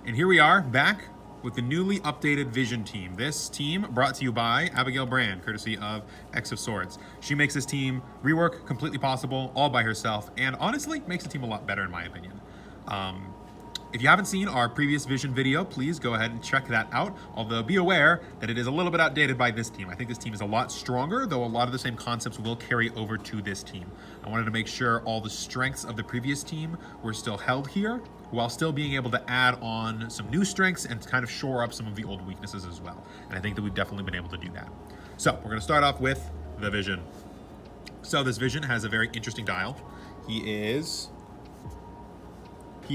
And here we are, back with the newly updated Vision team. This team brought to you by Abigail Brand, courtesy of X of Swords. She makes this team rework completely possible, all by herself, and honestly, makes the team a lot better in my opinion. If you haven't seen our previous Vision video, please go ahead and check that out, although be aware that it is a little bit outdated by this team. I think this team is a lot stronger, though a lot of the same concepts will carry over to this team. I wanted to make sure all the strengths of the previous team were still held here, while still being able to add on some new strengths and kind of shore up some of the old weaknesses as well. And I think that we've definitely been able to do that. So we're going to start off with the Vision. So this Vision has a very interesting dial. He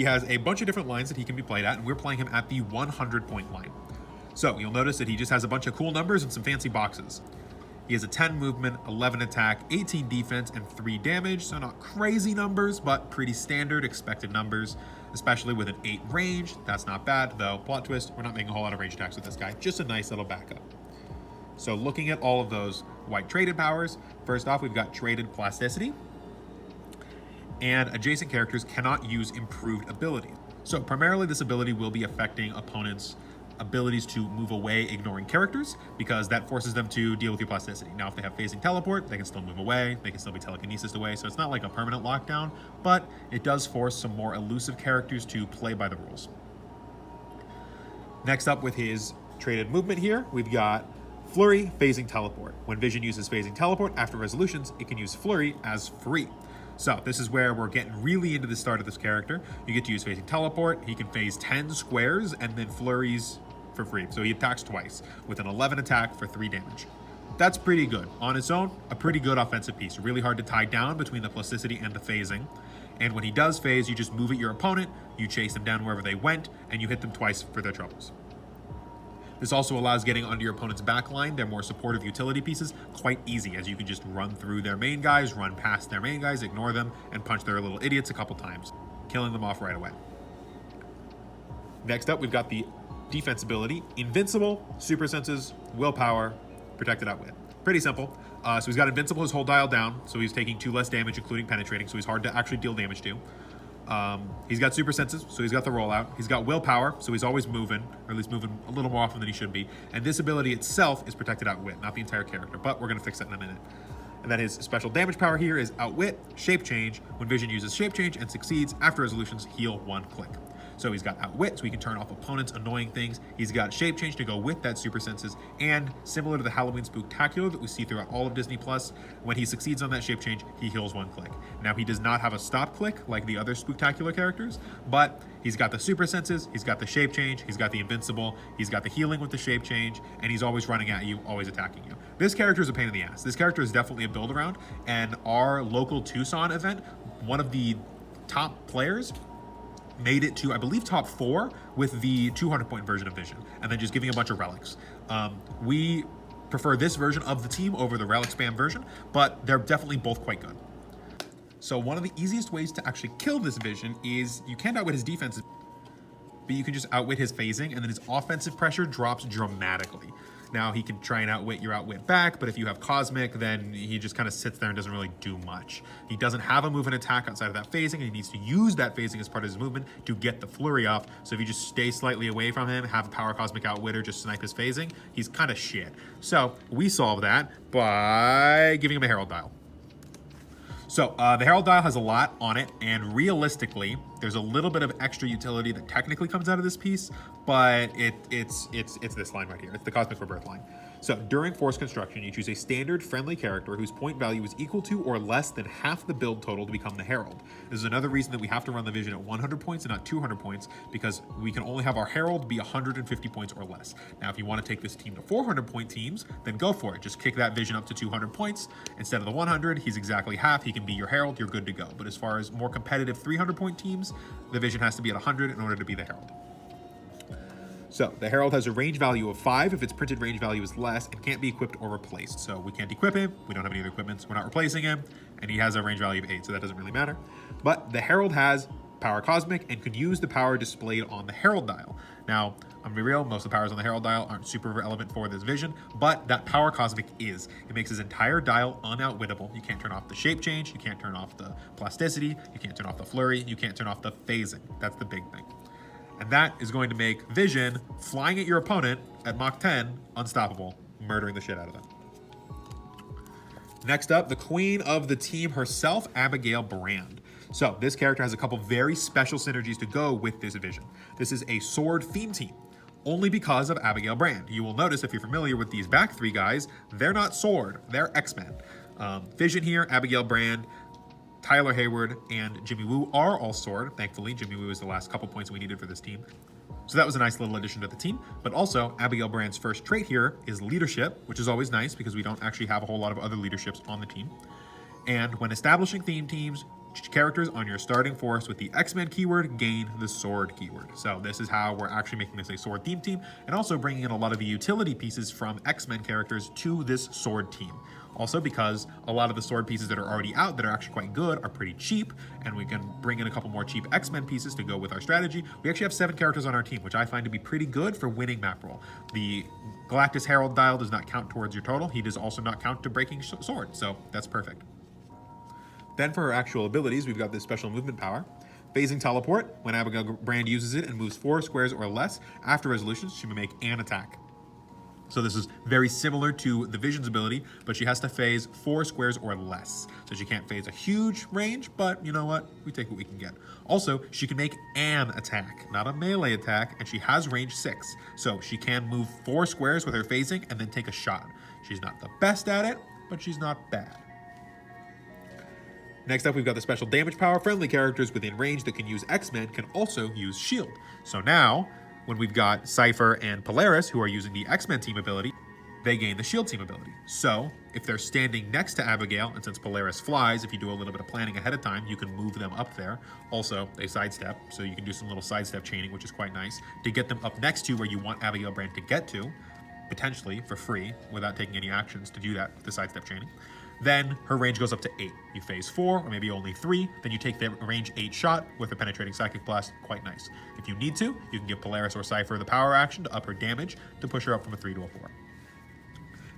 has a bunch of different lines that he can be played at, and we're playing him at the 100-point line. So you'll notice that he just has a bunch of cool numbers and some fancy boxes. He has a 10 movement, 11 attack, 18 defense, and 3 damage, so not crazy numbers, but pretty standard expected numbers, especially with an 8 range. That's not bad, though. Plot twist, we're not making a whole lot of range attacks with this guy, just a nice little backup. So looking at all of those white traded powers, first off, we've got traded plasticity, and adjacent characters cannot use improved ability. So primarily this ability will be affecting opponents' abilities to move away ignoring characters, because that forces them to deal with your plasticity. Now if they have phasing teleport, they can still move away, they can still be telekinesis away, so it's not like a permanent lockdown, but it does force some more elusive characters to play by the rules. Next up with his traded movement here, we've got Flurry, phasing teleport. When Vision uses phasing teleport after resolutions, it can use Flurry as free. So this is where we're getting really into the start of this character. You get to use phasing teleport. He can phase 10 squares and then flurries for free. So he attacks twice with an 11 attack for 3 damage. That's pretty good. On its own, a pretty good offensive piece. Really hard to tie down between the plasticity and the phasing. And when he does phase, you just move at your opponent, you chase them down wherever they went, and you hit them twice for their troubles. This also allows getting onto your opponent's backline, their more supportive utility pieces, quite easy, as you can just run through their main guys, run past their main guys, ignore them, and punch their little idiots a couple times, killing them off right away. Next up, we've got the defense ability, Invincible, Super Senses, Willpower, Protected Outwit. Pretty simple. So he's got Invincible his whole dial down, so he's taking 2 less damage, including penetrating, so he's hard to actually deal damage to. He's got Super Senses, so he's got the rollout. He's got Willpower, so he's always moving, or at least moving a little more often than he should be. And this ability itself is Protected Outwit, not the entire character, but we're going to fix that in a minute. And then his special damage power here is Outwit, Shape Change. When Vision uses Shape Change and succeeds, after resolutions, heal 1 click. So he's got Outwit, so he can turn off opponents' annoying things. He's got Shape Change to go with that Super Senses, and similar to the Halloween Spooktacular that we see throughout all of Disney+, when he succeeds on that Shape Change, he heals 1 click. Now he does not have a stop click like the other Spooktacular characters, but he's got the Super Senses, he's got the Shape Change, he's got the Invincible, he's got the healing with the Shape Change, and he's always running at you, always attacking you. This character is a pain in the ass. This character is definitely a build around, and our local Tucson event, one of the top players made it to, I believe, top 4 with the 200-point version of Vision, and then just giving a bunch of relics. We prefer this version of the team over the relic spam version, but they're definitely both quite good. So one of the easiest ways to actually kill this Vision is you can't outwit his defense, but you can just outwit his phasing, and then his offensive pressure drops dramatically. Now he can try and outwit your outwit back, but if you have Cosmic, then he just kind of sits there and doesn't really do much. He doesn't have a move and attack outside of that phasing, and he needs to use that phasing as part of his movement to get the flurry off. So if you just stay slightly away from him, have a power Cosmic Outwitter, just snipe his phasing, he's kind of shit. So we solve that by giving him a Herald Dial. So the Herald Dial has a lot on it, and realistically, there's a little bit of extra utility that technically comes out of this piece, but it's this line right here. It's the Cosmic Rebirth line. So during Force Construction, you choose a standard friendly character whose point value is equal to or less than half the build total to become the Herald. This is another reason that we have to run the Vision at 100 points and not 200 points, because we can only have our Herald be 150 points or less. Now, if you want to take this team to 400-point teams, then go for it. Just kick that Vision up to 200 points. Instead of the 100, he's exactly half. He can be your Herald. You're good to go. But as far as more competitive 300-point teams, the Vision has to be at 100 in order to be the Herald. So the Herald has a range value of 5 if its printed range value is less and can't be equipped or replaced. So we can't equip him, we don't have any other equipment, so we're not replacing him, and he has a range value of 8, so that doesn't really matter. But the Herald has Power Cosmic and could use the power displayed on the Herald Dial. Now, I'm gonna be real, most of the powers on the Herald Dial aren't super relevant for this Vision, but that Power Cosmic is. It makes his entire dial unoutwittable. You can't turn off the Shape Change, you can't turn off the Plasticity, you can't turn off the Flurry, you can't turn off the Phasing. That's the big thing. And that is going to make Vision flying at your opponent at Mach 10 unstoppable, murdering the shit out of them. Next up, the queen of the team herself, Abigail Brand. So this character has a couple very special synergies to go with this Vision. This is a sword theme team, only because of Abigail Brand. You will notice if you're familiar with these back three guys, they're not sword, they're X-Men. Vision here, Abigail Brand, Tyler Hayward, and Jimmy Woo are all sword. Thankfully, Jimmy Woo is the last couple points we needed for this team. So that was a nice little addition to the team. But also, Abigail Brand's first trait here is leadership, which is always nice because we don't actually have a whole lot of other leaderships on the team. And when establishing theme teams, characters on your starting force with the X-Men keyword gain the sword keyword. So this is how we're actually making this a sword theme team, and also bringing in a lot of the utility pieces from X-Men characters to this sword team. Also, because a lot of the sword pieces that are already out that are actually quite good are pretty cheap, and we can bring in a couple more cheap X-Men pieces to go with our strategy. We actually have 7 characters on our team, which I find to be pretty good for winning map roll. The Galactus Herald dial does not count towards your total. He does also not count to breaking sword, so that's perfect. Then for her actual abilities, we've got this special movement power. Phasing teleport. When Abigail Brand uses it and moves 4 squares or less after resolutions, she may make an attack. So this is very similar to the Vision's ability, but she has to phase 4 squares or less. So she can't phase a huge range, but you know what? We take what we can get. Also, she can make an attack, not a melee attack, and she has range 6. So she can move 4 squares with her phasing and then take a shot. She's not the best at it, but she's not bad. Next up, we've got the special damage power. Friendly characters within range that can use X-Men can also use Shield. So now, when we've got Cypher and Polaris, who are using the X-Men team ability, they gain the Shield team ability. So, if they're standing next to Abigail, and since Polaris flies, if you do a little bit of planning ahead of time, you can move them up there. Also, they sidestep, so you can do some little sidestep chaining, which is quite nice, to get them up next to where you want Abigail Brand to get to, potentially for free, without taking any actions to do that with the sidestep chaining. Then her range goes up to 8. You phase 4, or maybe only 3, then you take the range 8 shot with a penetrating psychic blast, quite nice. If you need to, you can give Polaris or Cypher the power action to up her damage to push her up from a 3 to a 4.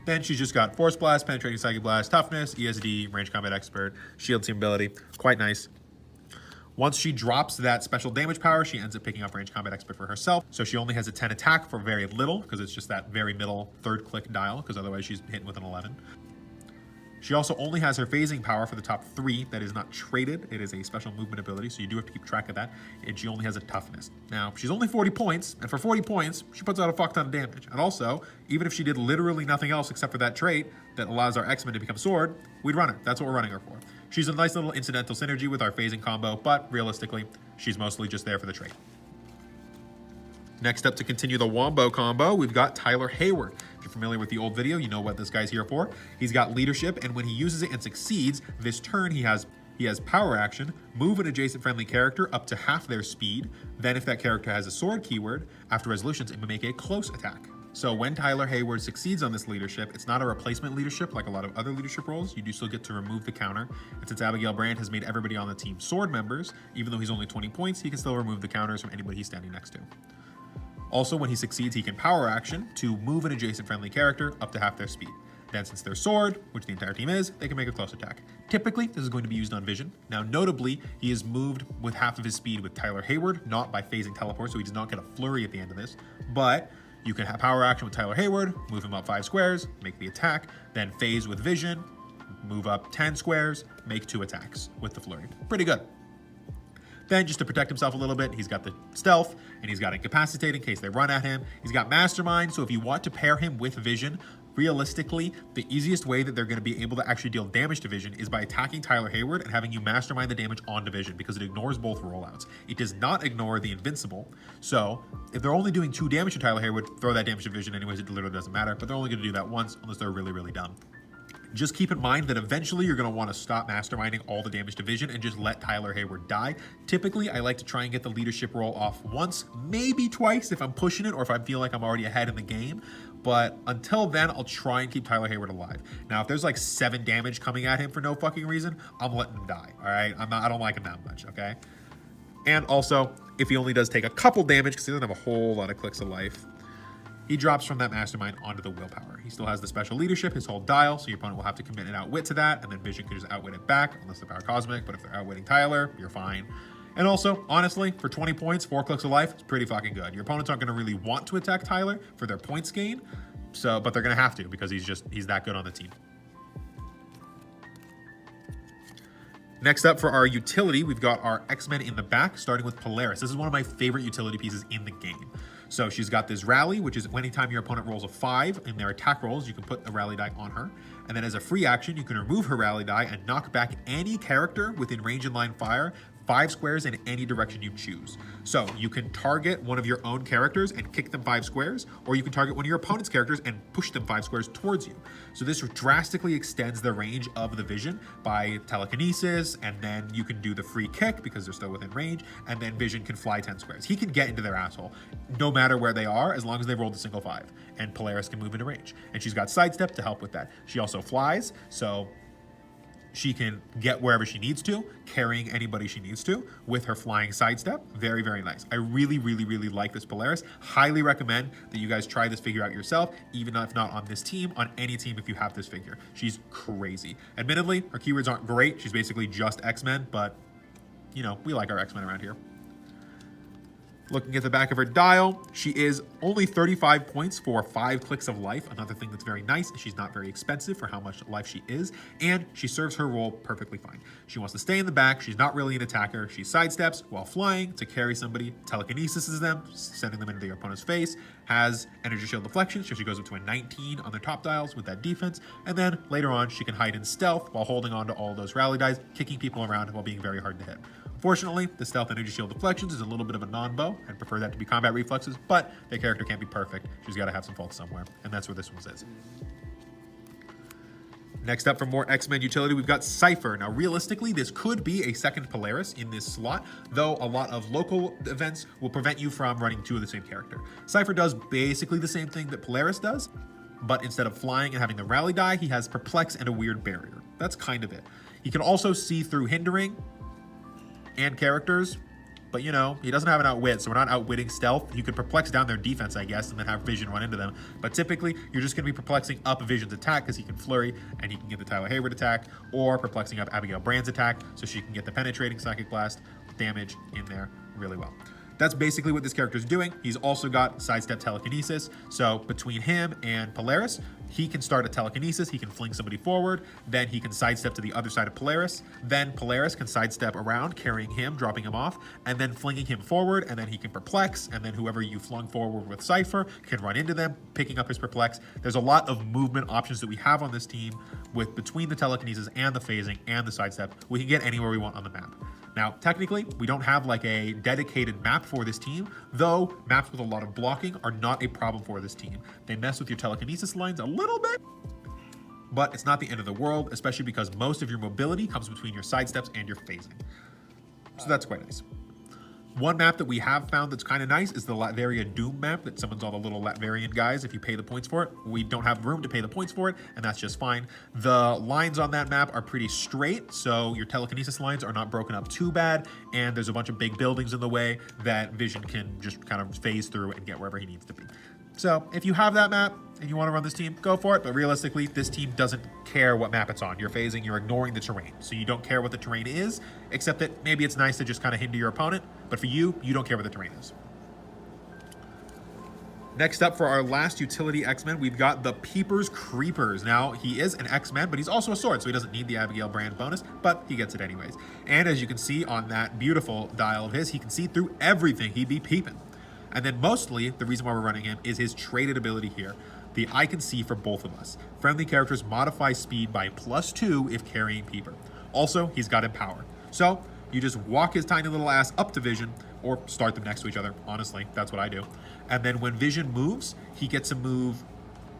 Then she's just got Force Blast, Penetrating Psychic Blast, Toughness, ESD, Range Combat Expert, Shield team ability, quite nice. Once she drops that special damage power, she ends up picking up Range Combat Expert for herself. So she only has a 10 attack for very little, because it's just that very middle 3rd click dial, because otherwise she's hitting with an 11. She also only has her phasing power for the top 3 that is not traded. It is a special movement ability, so you do have to keep track of that. And she only has a toughness. Now, she's only 40 points, and for 40 points, she puts out a fuck ton of damage. And also, even if she did literally nothing else except for that trait that allows our X-Men to become sword, we'd run her. That's what we're running her for. She's a nice little incidental synergy with our phasing combo, but realistically, she's mostly just there for the trait. Next up, to continue the Wombo combo, we've got Tyler Hayward. If you're familiar with the old video, you know what this guy's here for. He's got leadership, and when he uses it and succeeds, this turn he has power action, move an adjacent friendly character up to half their speed. Then if that character has a sword keyword, after resolutions, it may make a close attack. So when Tyler Hayward succeeds on this leadership, it's not a replacement leadership like a lot of other leadership roles. You do still get to remove the counter. And since Abigail Brand has made everybody on the team sword members, even though he's only 20 points, he can still remove the counters from anybody he's standing next to. Also, when he succeeds, he can power action to move an adjacent friendly character up to half their speed. Then since they're sword, which the entire team is, they can make a close attack. Typically, this is going to be used on Vision. Now, notably, he is moved with half of his speed with Tyler Hayward, not by phasing teleport, so he does not get a flurry at the end of this. But you can have power action with Tyler Hayward, move him up 5 squares, make the attack, then phase with Vision, move up 10 squares, make 2 attacks with the flurry. Pretty good. Then, just to protect himself a little bit, he's got the stealth, and he's got incapacitate in case they run at him. He's got mastermind, so if you want to pair him with Vision, realistically, the easiest way that they're going to be able to actually deal damage to Vision is by attacking Tyler Hayward and having you mastermind the damage on Vision, because it ignores both rollouts. It does not ignore the invincible, so if they're only doing 2 damage to Tyler Hayward, throw that damage to Vision anyways, it literally doesn't matter, but they're only going to do that once unless they're really, really dumb. Just keep in mind that eventually you're going to want to stop masterminding all the damage to Vision and just let Tyler Hayward die. Typically, I like to try and get the leadership roll off once, maybe twice if I'm pushing it or if I feel like I'm already ahead in the game. But until then, I'll try and keep Tyler Hayward alive. Now, if there's like 7 damage coming at him for no fucking reason, I'm letting him die, all right? I don't like him that much, okay? And also, if he only does take a couple damage, because he doesn't have a whole lot of clicks of life, he drops from that mastermind onto the willpower. He still has the special leadership, his whole dial, so your opponent will have to commit an outwit to that, and then Vision can just outwit it back, unless they're power cosmic, but if they're outwitting Tyler, you're fine. And also, honestly, for 20 points, 4 clicks of life, it's pretty fucking good. Your opponents aren't going to really want to attack Tyler for their points gain, but they're going to have to because he's that good on the team. Next up for our utility, we've got our X-Men in the back, starting with Polaris. This is one of my favorite utility pieces in the game. So she's got this rally, which is anytime your opponent rolls a 5 in their attack rolls, you can put a rally die on her. And then as a free action, you can remove her rally die and knock back any character within range and line fire 5 squares in any direction you choose. So you can target one of your own characters and kick them 5 squares, or you can target one of your opponent's characters and push them 5 squares towards you. So this drastically extends the range of the Vision by telekinesis, and then you can do the free kick because they're still within range, and then Vision can fly 10 squares. He can get into their asshole no matter where they are, as long as they've rolled a single 5, and Polaris can move into range. And she's got sidestep to help with that. She also flies, so she can get wherever she needs to, carrying anybody she needs to with her flying sidestep. Very, very nice. I really, really, really like this Polaris. Highly recommend that you guys try this figure out yourself, even if not on this team, on any team if you have this figure. She's crazy. Admittedly, her keywords aren't great. She's basically just X-Men, but, you know, we like our X-Men around here. Looking at the back of her dial, she is only 35 points for 5 clicks of life. Another thing that's very nice is she's not very expensive for how much life she is, and she serves her role perfectly fine. She wants to stay in the back. She's not really an attacker. She sidesteps while flying to carry somebody, telekinesis them, sending them into your opponent's face, has energy shield deflection, so she goes up to a 19 on the top dials with that defense, and then later on she can hide in stealth while holding on to all those rally dies, kicking people around while being very hard to hit. Fortunately, the stealth energy shield deflections is a little bit of a non-bow. I'd prefer that to be combat reflexes, but the character can't be perfect. She's got to have some faults somewhere, and that's where this one is. Next up for more X-Men utility, we've got Cypher. Now, realistically, this could be a second Polaris in this slot, though a lot of local events will prevent you from running 2 of the same character. Cypher does basically the same thing that Polaris does, but instead of flying and having the rally die, he has Perplex and a weird barrier. That's kind of it. He can also see through hindering and characters, but you know, he doesn't have an outwit, so we're not outwitting stealth. You could perplex down their defense, I guess, and then have Vision run into them, but typically you're just going to be perplexing up Vision's attack because he can flurry and he can get the Tyler Hayward attack, or perplexing up Abigail Brand's attack so she can get the penetrating psychic blast damage in there really well. That's basically what this character is doing. He's also got sidestep telekinesis. So between him and Polaris, he can start a telekinesis. He can fling somebody forward. Then he can sidestep to the other side of Polaris. Then Polaris can sidestep around, carrying him, dropping him off, and then flinging him forward. And then he can perplex. And then whoever you flung forward with Cypher can run into them, picking up his perplex. There's a lot of movement options that we have on this team with between the telekinesis and the phasing and the sidestep. We can get anywhere we want on the map. Now, technically, we don't have like a dedicated map for this team, though maps with a lot of blocking are not a problem for this team. They mess with your telekinesis lines a little bit, but it's not the end of the world, especially because most of your mobility comes between your sidesteps and your phasing. So that's quite nice. One map that we have found that's kind of nice is the Latveria Doom map that summons all the little Latverian guys if you pay the points for it. We don't have room to pay the points for it, and that's just fine. The lines on that map are pretty straight, so your telekinesis lines are not broken up too bad, and there's a bunch of big buildings in the way that Vision can just kind of phase through and get wherever he needs to be. So if you have that map and you want to run this team, go for it. But realistically, this team doesn't care what map it's on. You're phasing, you're ignoring the terrain. So you don't care what the terrain is, except that maybe it's nice to just kind of hinder your opponent. But for you, you don't care what the terrain is. Next up for our last utility X-Men, we've got the Peepers Creepers. Now, he is an X-Men, but he's also a sword, so he doesn't need the Abigail Brand bonus, but he gets it anyways. And as you can see on that beautiful dial of his, he can see through everything. He'd be peeping. And then mostly, the reason why we're running him is his traded ability here. The I can see for both of us. Friendly characters modify speed by +2 if carrying Peeper. Also, he's got Empower. So, you just walk his tiny little ass up to Vision, or start them next to each other. Honestly, that's what I do. And then when Vision moves, he gets a move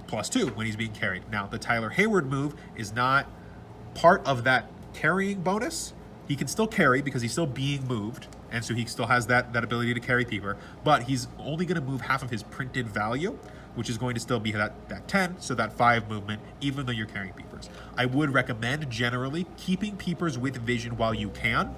+2 when he's being carried. Now, the Tyler Hayward move is not part of that carrying bonus. He can still carry because he's still being moved, and so he still has that ability to carry Peeper, but he's only going to move half of his printed value, which is going to still be that 10, so that 5 movement, even though you're carrying Peepers. I would recommend generally keeping Peepers with Vision while you can,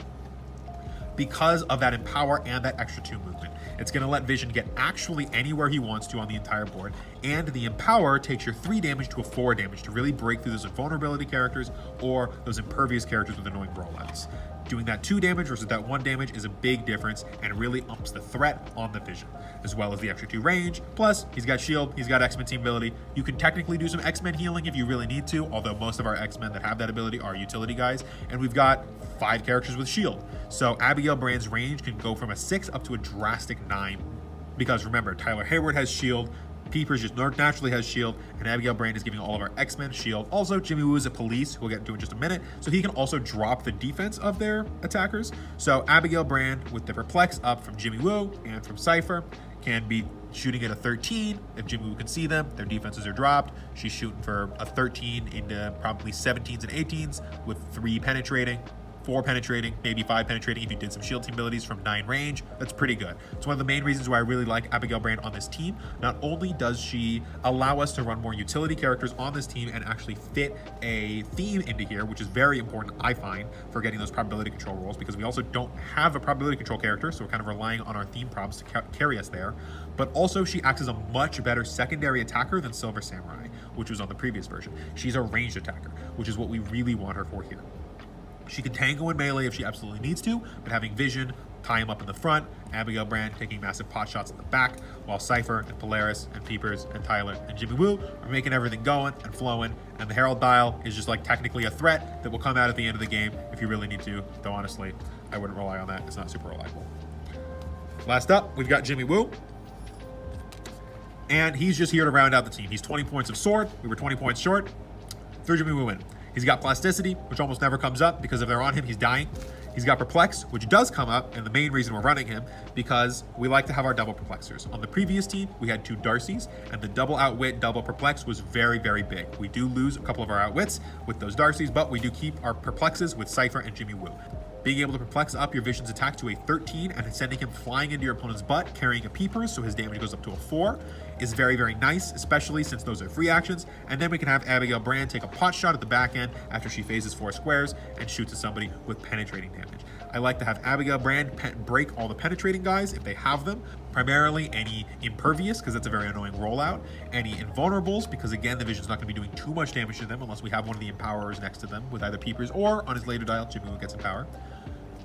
because of that Empower and that extra 2 movement. It's going to let Vision get actually anywhere he wants to on the entire board, and the Empower takes your 3 damage to a 4 damage to really break through those invulnerability characters or those impervious characters with annoying rollouts. Doing that 2 damage versus that 1 damage is a big difference and really umps the threat on the Vision, as well as the extra 2 range. Plus, he's got shield, he's got X-Men team ability. You can technically do some X-Men healing if you really need to, although most of our X-Men that have that ability are utility guys, and we've got 5 characters with shield. So Abigail Brand's range can go from a 6 up to a drastic 9, because remember, Tyler Hayward has shield, Peepers just naturally has shield, and Abigail Brand is giving all of our X-Men shield. Also, Jimmy Woo is a police, who we'll get into in just a minute, so he can also drop the defense of their attackers. So Abigail Brand with the Perplex up from Jimmy Woo and from Cypher can be shooting at a 13. If Jimmy Woo can see them, their defenses are dropped. She's shooting for a 13 into probably 17s and 18s with 3 penetrating. 4 penetrating, maybe 5 penetrating if you did some shield team abilities from 9 range. That's pretty good. It's one of the main reasons why I really like Abigail Brand on this team. Not only does she allow us to run more utility characters on this team and actually fit a theme into here, which is very important, I find, for getting those probability control rolls, because we also don't have a probability control character, so we're kind of relying on our theme props to carry us there. But also she acts as a much better secondary attacker than Silver Samurai, which was on the previous version. She's a ranged attacker, which is what we really want her for here. She can tango in melee if she absolutely needs to, but having vision, tie him up in the front, Abigail Brand taking massive pot shots in the back, while Cypher and Polaris and Peepers and Tyler and Jimmy Woo are making everything going and flowing, and the Herald Dial is just like technically a threat that will come out at the end of the game if you really need to, though honestly, I wouldn't rely on that. It's not super reliable. Last up, we've got Jimmy Woo, and he's just here to round out the team. He's 20 points of sword. We were 20 points short. Threw Jimmy Woo in. He's got plasticity, which almost never comes up because if they're on him, he's dying. He's got perplex, which does come up, and the main reason we're running him, because we like to have our double perplexers. On the previous team, we had 2 Darcys, and the double outwit, double perplex was very, very big. We do lose a couple of our outwits with those Darcys, but we do keep our perplexes with Cypher and Jimmy Woo. Being able to perplex up your Vision's attack to a 13 and sending him flying into your opponent's butt, carrying a Peepers, so his damage goes up to a 4, is very, very nice, especially since those are free actions. And then we can have Abigail Brand take a pot shot at the back end after she phases 4 squares and shoots at somebody with penetrating damage. I like to have Abigail Brand break all the penetrating guys if they have them, primarily any impervious, because that's a very annoying rollout, any invulnerables, because again, the Vision's not going to be doing too much damage to them unless we have one of the empowerers next to them with either Peepers or on his later dial, Jimmy Woo gets empower.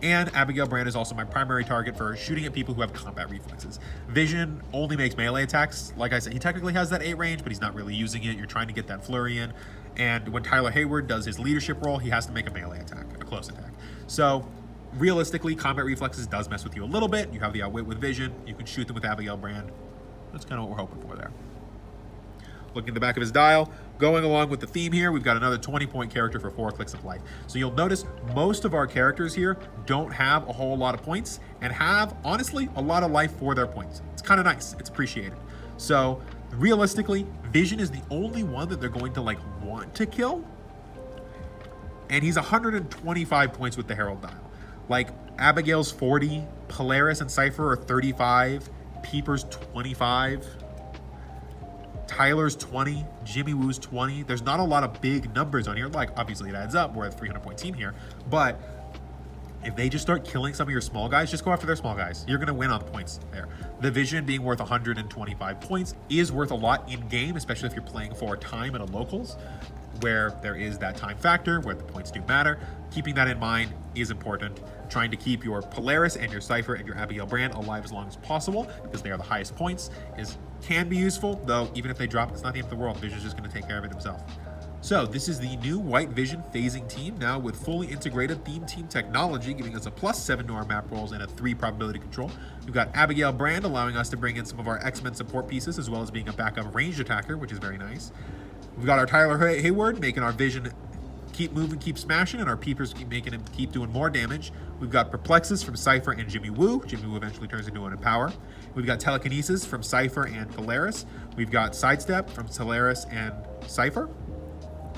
And Abigail Brand is also my primary target for shooting at people who have combat reflexes. Vision only makes melee attacks. Like I said, he technically has that 8 range, but he's not really using it. You're trying to get that flurry in. And when Tyler Hayward does his leadership role, he has to make a melee attack, a close attack. So realistically, combat reflexes does mess with you a little bit. You have the outwit with Vision. You can shoot them with Abigail Brand. That's kind of what we're hoping for there. Looking at the back of his dial, going along with the theme here, we've got another 20-point character for Heroclix of life. So you'll notice most of our characters here don't have a whole lot of points and have, honestly, a lot of life for their points. It's kind of nice. It's appreciated. So realistically, Vision is the only one that they're going to want to kill. And he's 125 points with the Herald Dial. Abigail's 40, Polaris and Cypher are 35, Peepers 25, Tyler's 20, Jimmy Woo's 20. There's not a lot of big numbers on here. Obviously it adds up. We're a 300-point team here. But if they just start killing some of your small guys, just go after their small guys. You're going to win on points there. The Vision being worth 125 points is worth a lot in-game, especially if you're playing for time at a locals, where there is that time factor, where the points do matter. Keeping that in mind is important. Trying to keep your Polaris and your Cypher and your Abigail Brand alive as long as possible, because they are the highest points, can be useful, though even if they drop, it's not the end of the world. Vision's just going to take care of it himself. So this is the new White Vision phasing team, now with fully integrated theme team technology, giving us a +7 to our map rolls and a 3 probability control. We've got Abigail Brand allowing us to bring in some of our X-Men support pieces, as well as being a backup ranged attacker, which is very nice. We've got our Tyler Hayward making our Vision keep moving, keep smashing, and our Peepers keep making him keep doing more damage. We've got Perplexes from Cypher and Jimmy Woo. Jimmy Woo eventually turns into an Empower. We've got Telekinesis from Cypher and Polaris. We've got Sidestep from Polaris and Cypher.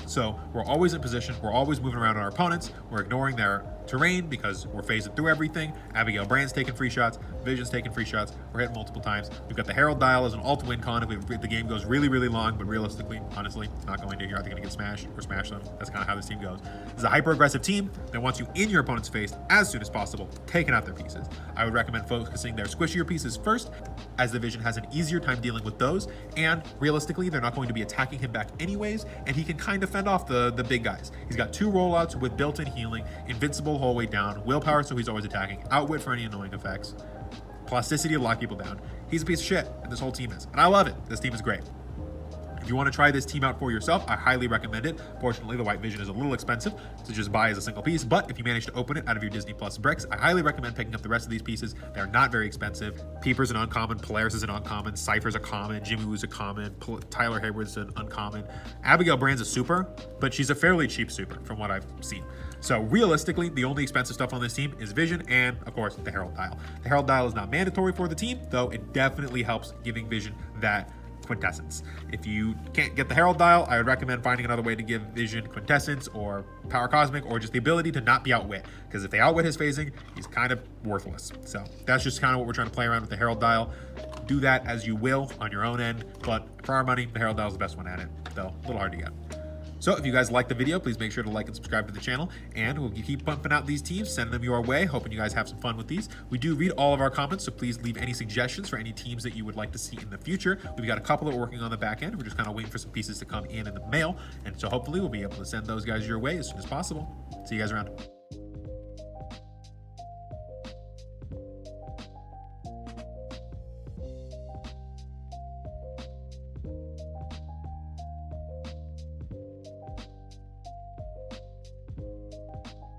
So we're always in position. We're always moving around our opponents. We're ignoring their terrain because we're phasing through everything. Abigail Brand's taking free shots. Vision's taking free shots. We're hitting multiple times. We've got the Herald Dial as an alt win con if the game goes really, really long, but realistically, honestly, it's not going to. You're either going to get smashed or smash them. That's kind of how this team goes. This is a hyper-aggressive team that wants you in your opponent's face as soon as possible, taking out their pieces. I would recommend focusing their squishier pieces first, as the Vision has an easier time dealing with those, and realistically, they're not going to be attacking him back anyways, and he can kind of fend off the big guys. He's got 2 rollouts with built-in healing, invincible full whole weight down, willpower so he's always attacking, outwit for any annoying effects, plasticity to lock people down. He's a piece of shit, and this whole team is. And I love it. This team is great. If you want to try this team out for yourself, I highly recommend it. Fortunately, the White Vision is a little expensive to just buy as a single piece, but if you manage to open it out of your Disney Plus bricks, I highly recommend picking up the rest of these pieces. They're not very expensive. Peeper's an uncommon, Polaris is an uncommon, Cypher's a common, Jimmy Woo's a common, Tyler Hayward's an uncommon. Abigail Brand's a super, but she's a fairly cheap super from what I've seen. So realistically, the only expensive stuff on this team is Vision and, of course, the Herald Dial. The Herald Dial is not mandatory for the team, though it definitely helps giving Vision that quintessence. If you can't get the Herald Dial, I would recommend finding another way to give Vision quintessence or power cosmic, or just the ability to not be outwit, because if they outwit his phasing, he's kind of worthless. So that's just kind of what we're trying to play around with the Herald Dial. Do that as you will on your own end, but for our money, the Herald Dial is the best one at it, though a little hard to get. So if you guys like the video, please make sure to like and subscribe to the channel, and we'll keep pumping out these teams, sending them your way, hoping you guys have some fun with these. We do read all of our comments, so please leave any suggestions for any teams that you would like to see in the future. We've got a couple that we're working on the back end. We're just kind of waiting for some pieces to come in the mail, and so hopefully we'll be able to send those guys your way as soon as possible. See you guys around.